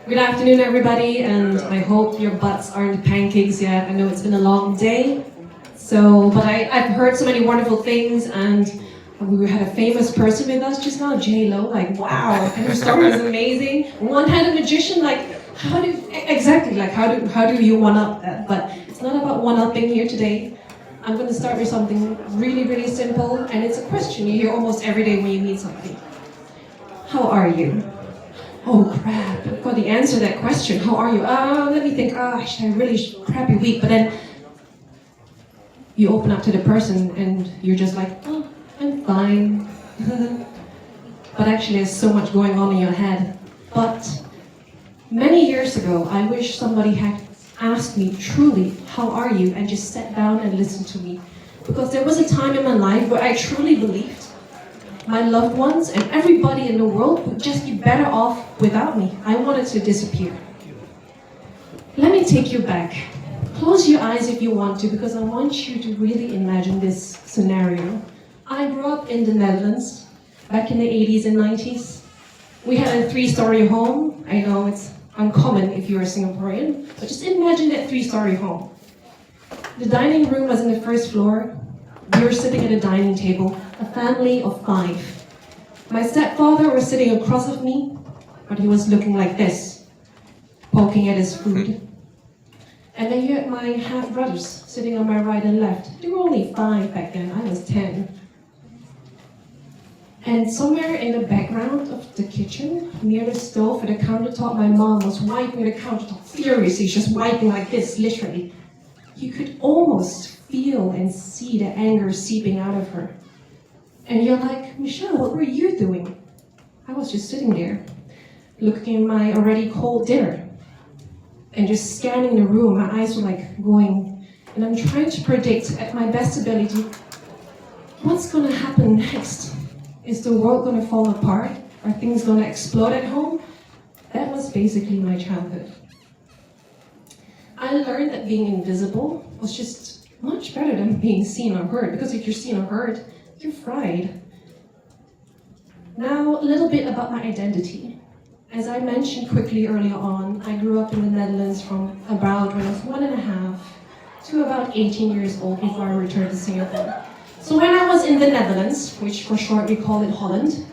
Good afternoon, everybody, and I hope your butts aren't pancakes yet. I know it's been a long day, but I've heard so many wonderful things, and we had a famous person with us just now, J-Lo, like, wow, and her story was amazing. One-handed magician, like, how do you one-up that? But it's not about one-upping here today. I'm going to start with something really, really simple, and it's a question you hear almost every day when you meet somebody. How are you? Oh crap, I've got the answer to that question. How are you? Let me think. I had a really crappy week. But then you open up to the person and you're just like, oh, I'm fine. But actually there's so much going on in your head. But many years ago, I wish somebody had asked me truly, how are you? And just sat down and listened to me. Because there was a time in my life where I truly believed my loved ones and everybody in the world would just be better off without me. I wanted to disappear. Let me take you back. Close your eyes if you want to, because I want you to really imagine this scenario. I grew up in the Netherlands back in the 80s and 90s. We had a 3-story home. I know it's uncommon if you're a Singaporean, but just imagine that 3-story home. The dining room was on the first floor. We were sitting at a dining table, a family of 5. My stepfather was sitting across of me, but he was looking like this, poking at his food. And then you had my half-brothers sitting on my right and left. They were only 5 back then, I was 10. And somewhere in the background of the kitchen, near the stove, at the countertop, my mom was wiping the countertop furiously, just wiping like this, literally. You could almost feel and see the anger seeping out of her. And you're like, Michelle, what were you doing? I was just sitting there, looking at my already cold dinner, and just scanning the room. My eyes were like going, and I'm trying to predict at my best ability, what's gonna happen next? Is the world gonna fall apart? Are things gonna explode at home? That was basically my childhood. I learned that being invisible was just much better than being seen or heard, because if you're seen or heard, you're fried. Now, a little bit about my identity. As I mentioned quickly earlier on, I grew up in the Netherlands from about when I was 1.5 to about 18 years old before I returned to Singapore. So when I was in the Netherlands, which for short we call it Holland,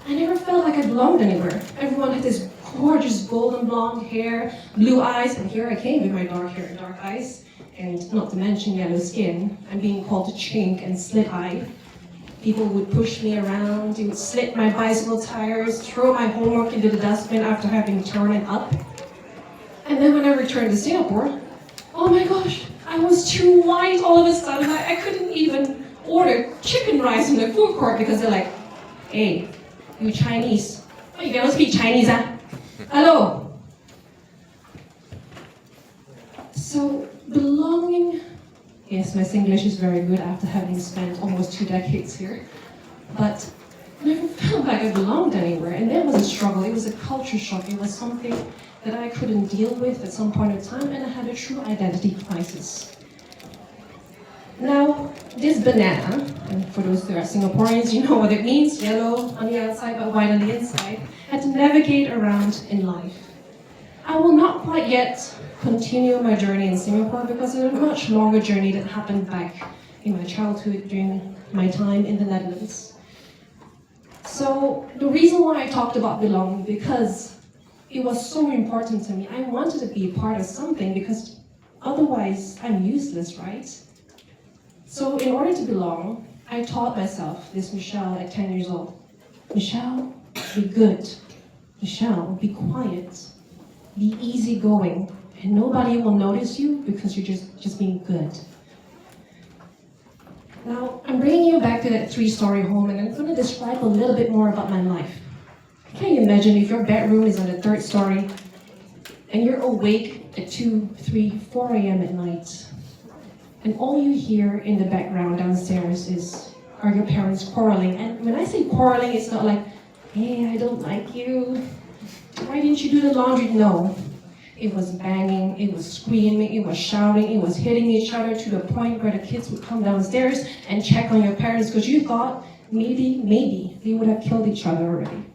I never felt like I belonged anywhere. Everyone had this gorgeous golden blonde hair, blue eyes, and here I came with my dark hair and dark eyes, and not to mention yellow skin. I'm being called a chink and slit-eyed. People would push me around, they would slit my bicycle tires, throw my homework into the dustbin after having torn it up. And then when I returned to Singapore, oh my gosh, I was too white all of a sudden. I couldn't even order chicken rice in the food court because they're like, hey, you Chinese. Oh, you cannot speak Chinese, huh? Hello. So, belonging. Yes, my Singlish is very good after having spent almost 2 decades here. But I never felt like I belonged anywhere. And that was a struggle. It was a culture shock. It was something that I couldn't deal with at some point in time, and I had a true identity crisis. Now, this banana, and for those that are Singaporeans, you know what it means, yellow on the outside but white on the inside, had to navigate around in life. I will not quite yet continue my journey in Singapore because it's a much longer journey that happened back in my childhood during my time in the Netherlands. So the reason why I talked about belonging, because it was so important to me. I wanted to be a part of something because otherwise I'm useless, right? So in order to belong, I taught myself this Michelle at 10 years old. Michelle, be good. Michelle, be quiet. Be easygoing. And nobody will notice you because you're just being good. Now, I'm bringing you back to that 3-story home, and I'm going to describe a little bit more about my life. Can you imagine if your bedroom is on the 3rd story and you're awake at 2, 3, 4 a.m. at night, and all you hear in the background downstairs are your parents quarreling. And when I say quarreling, it's not like, hey, I don't like you. Why didn't you do the laundry? No. It was banging, it was screaming, it was shouting, it was hitting each other to the point where the kids would come downstairs and check on your parents because you thought maybe they would have killed each other already.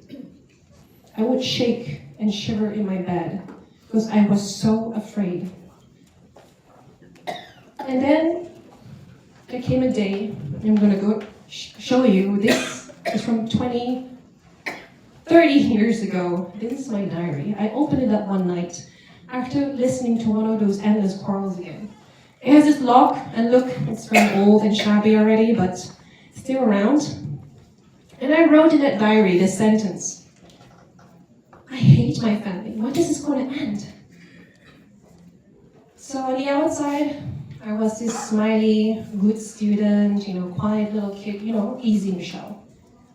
I would shake and shiver in my bed because I was so afraid. And then there came a day, I'm gonna go show you, this is from 30 years ago. This is my diary. I opened it up one night after listening to one of those endless quarrels again. It has this lock, and look, it's very old and shabby already, but still around. And I wrote in that diary this sentence: I hate my family. When is this going to end? So on the outside, I was this smiley, good student, quiet little kid, easy in the show.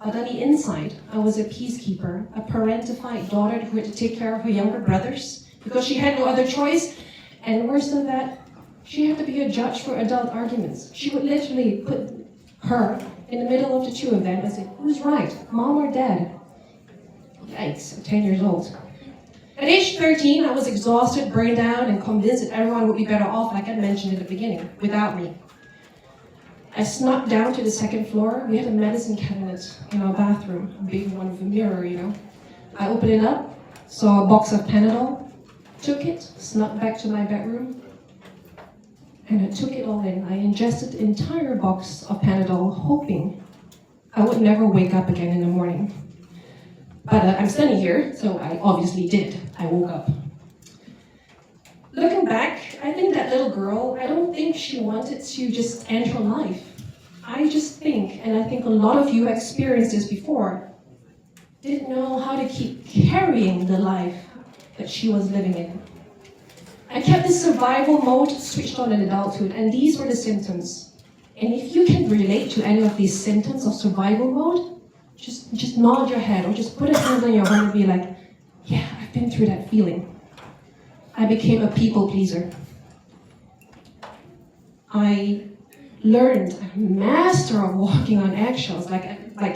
But on the inside, I was a peacekeeper, a parentified daughter who had to take care of her younger brothers because she had no other choice. And worse than that, she had to be a judge for adult arguments. She would literally put her in the middle of the two of them and say, who's right, mom or dad? Yikes, I'm 10 years old. At age 13, I was exhausted, burned out, and convinced that everyone would be better off, like I mentioned in the beginning, without me. I snuck down to the second floor. We had a medicine cabinet in our bathroom, a big one with a mirror, I opened it up, saw a box of Panadol, took it, snuck back to my bedroom, and I took it all in. I ingested the entire box of Panadol, hoping I would never wake up again in the morning. But I'm standing here, so I obviously did. I woke up. Looking back, I think that little girl, I don't think she wanted to just end her life. I just think, and I think a lot of you experienced this before, didn't know how to keep carrying the life that she was living in. I kept this survival mode switched on in adulthood, and these were the symptoms. And if you can relate to any of these symptoms of survival mode, just nod your head or just put a hand on your heart and be like, yeah, I've been through that feeling. I became a people pleaser. I learned, a master of walking on eggshells. Like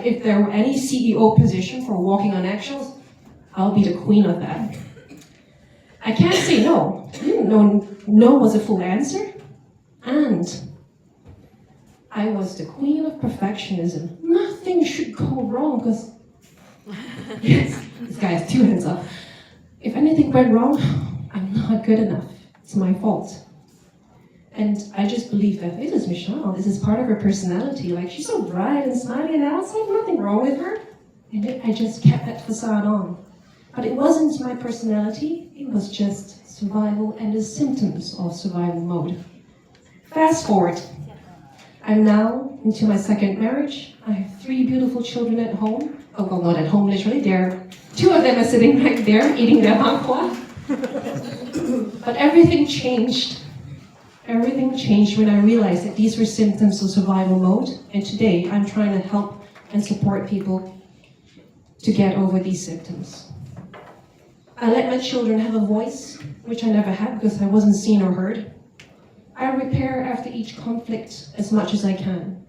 if there were any CEO position for walking on eggshells, I'll be the queen of that. I can't say no. No was a full answer. And I was the queen of perfectionism. Nothing should go wrong because, yes, this guy has two hands up. If anything went wrong, I'm not good enough. It's my fault. And I just believe that it is Michelle. This is part of her personality. Like, she's so bright and smiley and outside, nothing wrong with her. And I just kept that facade on. But it wasn't my personality. It was just survival and the symptoms of survival mode. Fast forward. I'm now into my second marriage. I have 3 beautiful children at home. Oh, well, not at home, literally. Two of them are sitting right there eating their bakwa. But everything changed. Everything changed when I realized that these were symptoms of survival mode. And today, I'm trying to help and support people to get over these symptoms. I let my children have a voice, which I never had because I wasn't seen or heard. I repair after each conflict as much as I can.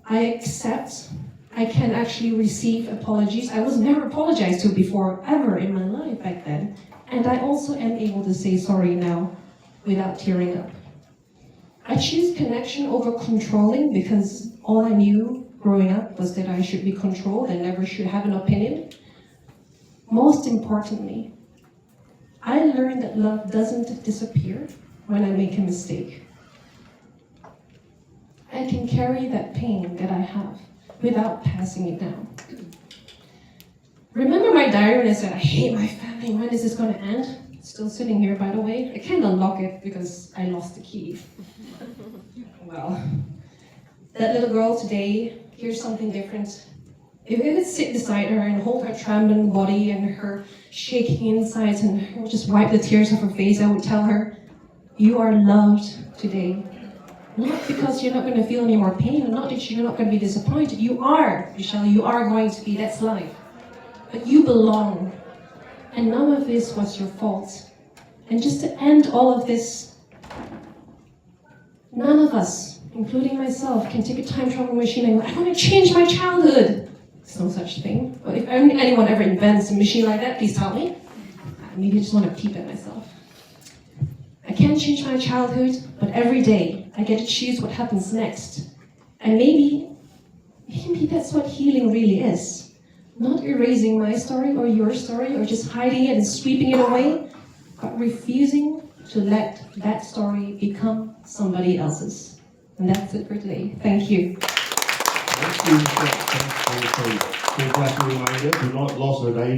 I accept. I can actually receive apologies. I was never apologized to before, ever in my life back then. And I also am able to say sorry now without tearing up. I choose connection over controlling because all I knew growing up was that I should be controlled and never should have an opinion. Most importantly, I learned that love doesn't disappear when I make a mistake. I can carry that pain that I have without passing it down. Remember my diary when I said, I hate my family, when is this going to end? It's still sitting here, by the way. I can't unlock it because I lost the key. Well, that little girl today hears something different. If I could sit beside her and hold her trembling body and her shaking insides and just wipe the tears off her face, I would tell her, you are loved today. Not because you're not going to feel any more pain, and not that you're not going to be disappointed. You are, Michelle, you are going to be, that's life. But you belong. And none of this was your fault. And just to end all of this, none of us, including myself, can take a time travel machine and go, I want to change my childhood. There's no such thing. But if anyone ever invents a machine like that, please tell me. Maybe I just want to peep at myself. I can't change my childhood, but every day I get to choose what happens next. And maybe that's what healing really is. not erasing my story or your story or just hiding it and sweeping it away, but refusing to let that story become somebody else's. And that's it for today. Thank you. Thank you. Thanks for a reminder, do not lose a diary.